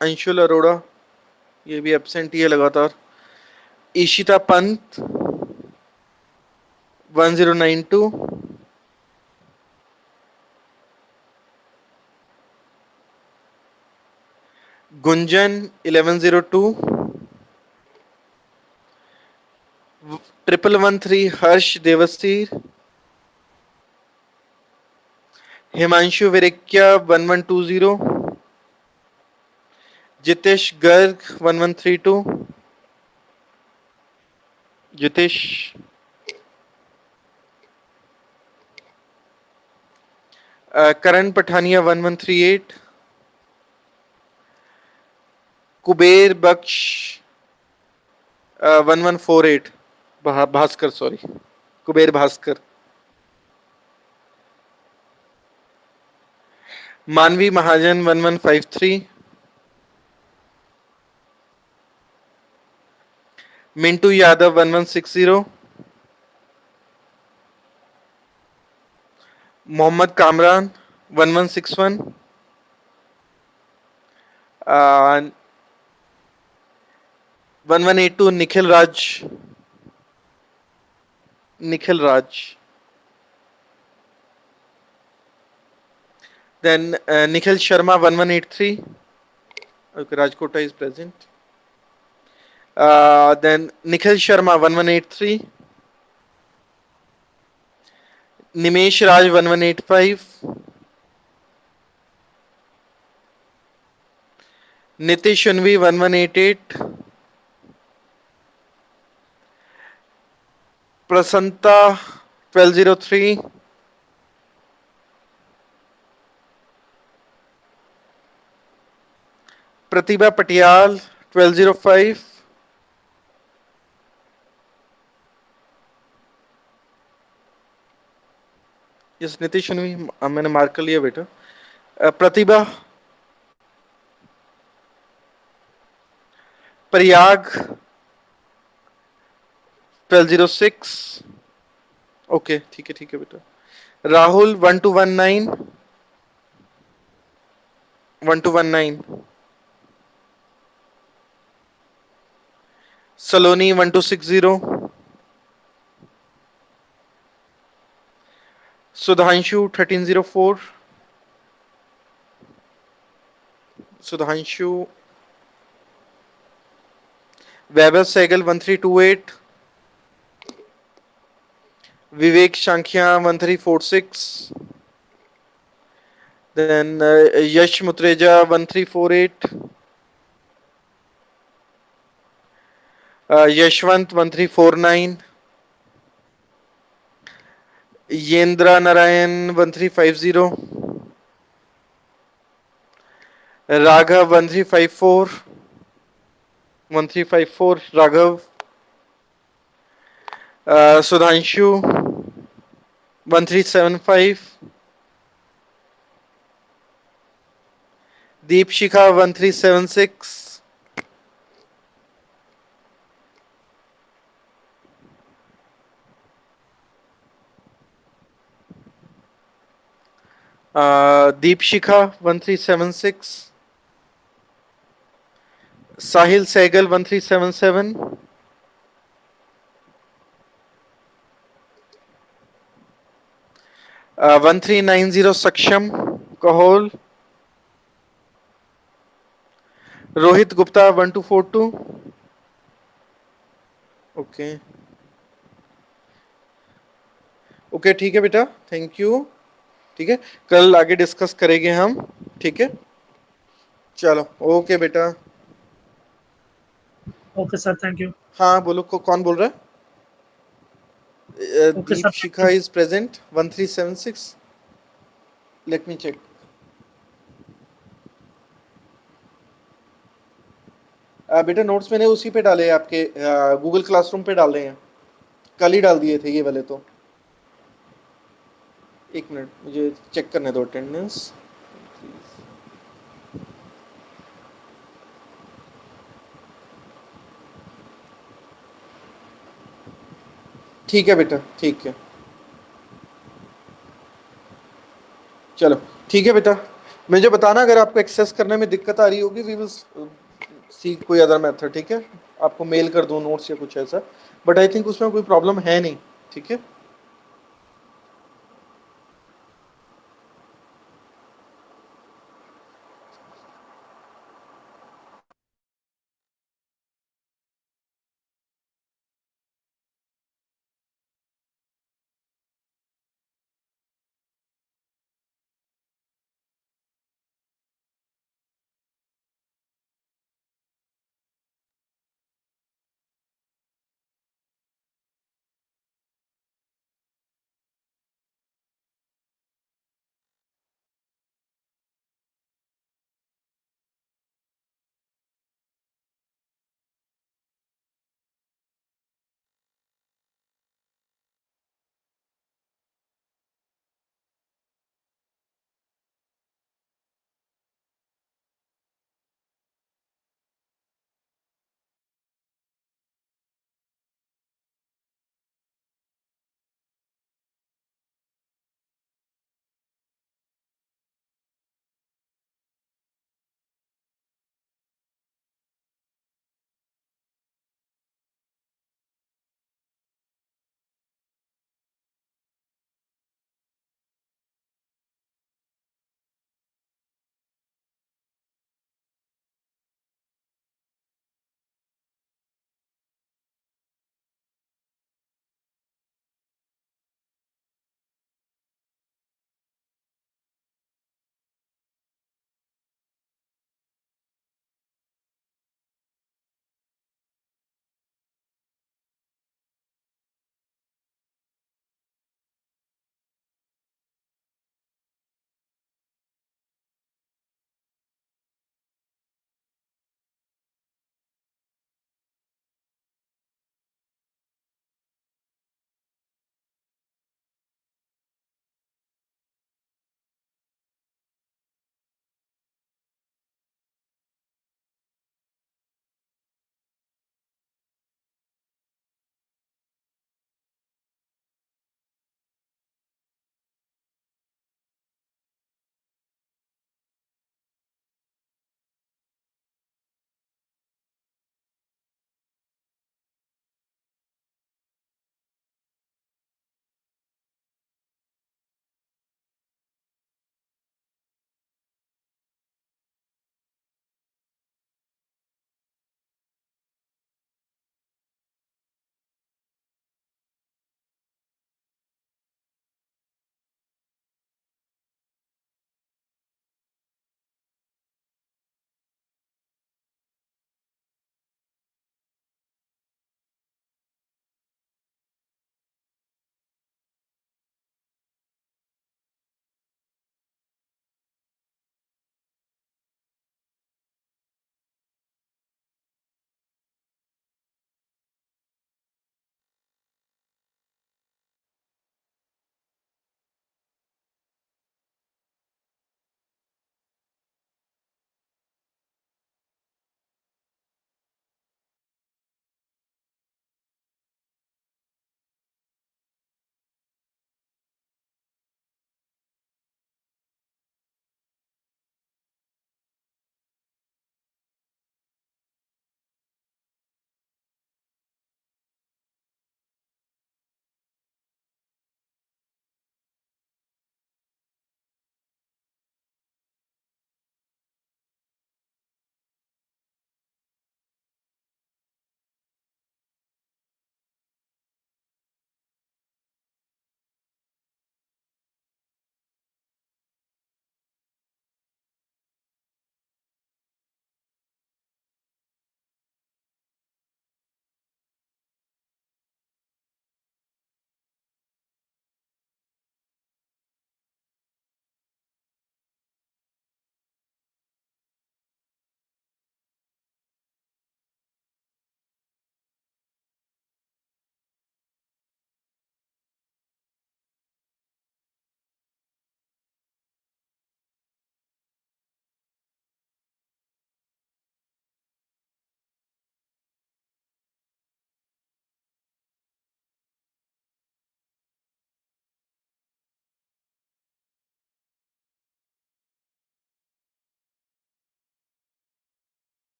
अंशुल अरोड़ा ये भी एब्सेंट ही है लगातार, ईशिता पंत 1092, गुंजन 1102, 1113 हर्ष देवसीर, हिमांशु विरेक्या 1120, जितेश गर्ग 1132, जितेश, करण पठानिया 1138, कुबेर बख्श 1148, भास्कर सॉरी, कुबेर भास्कर, मानवी महाजन 1153, मिंटू यादव 1160, मोहम्मद कामरान 1161, 1182 निखिल राज, then Nikhil Sharma 1183, okay, Rajkota is present, then Nikhil Sharma 1183, Nimesh Raj 1185, Nitish Unvi 1188, Prasanta 1203, Pratibha Patial 1205, yes Nitish उन्वी मैंने मार्क कर लिया बेटा, प्रतिभा प्रयाग 1206, ओके ठीक है बेटा, राहुल 1219, सलोनी 1260, सुधांशु 1304, सुधांशु, वैभव सहगल 1328, विवेक शांखिया 1346, then यश मुत्रेजा 1348, यशवंत 1349, येंद्रा नारायण 1350, राघव 1354 राघव, सुधांशु 1375, दीपशिखा 1376, दीपशिखा 1376, साहिल सहगल 1377, uh, 1390 सक्षम कहोल, रोहित गुप्ता 1242, ओके ठीक है बेटा, थैंक यू, ठीक है, कल आगे डिस्कस करेंगे हम, ठीक है, चलो ओके बेटा, ओके सर, थैंक यू। हाँ बोलो, कौन बोल रहा है? Okay, Deep Shikha is present 1376, let me check, बेटा नोट्स मैंने उसी पे डाले हैं, आपके गूगल क्लासरूम पे डाले हैं, कल ही डाल दिए थे ये वाले, तो एक मिनट मुझे चेक करने दो अटेंडेंस, ठीक है बेटा, ठीक है, चलो ठीक है बेटा, मुझे बताना अगर आपको एक्सेस करने में दिक्कत आ रही होगी, वी विल सी कोई अदर मेथड, ठीक है, आपको मेल कर दूं नोट्स या कुछ ऐसा, बट आई थिंक उसमें कोई प्रॉब्लम है नहीं, ठीक है।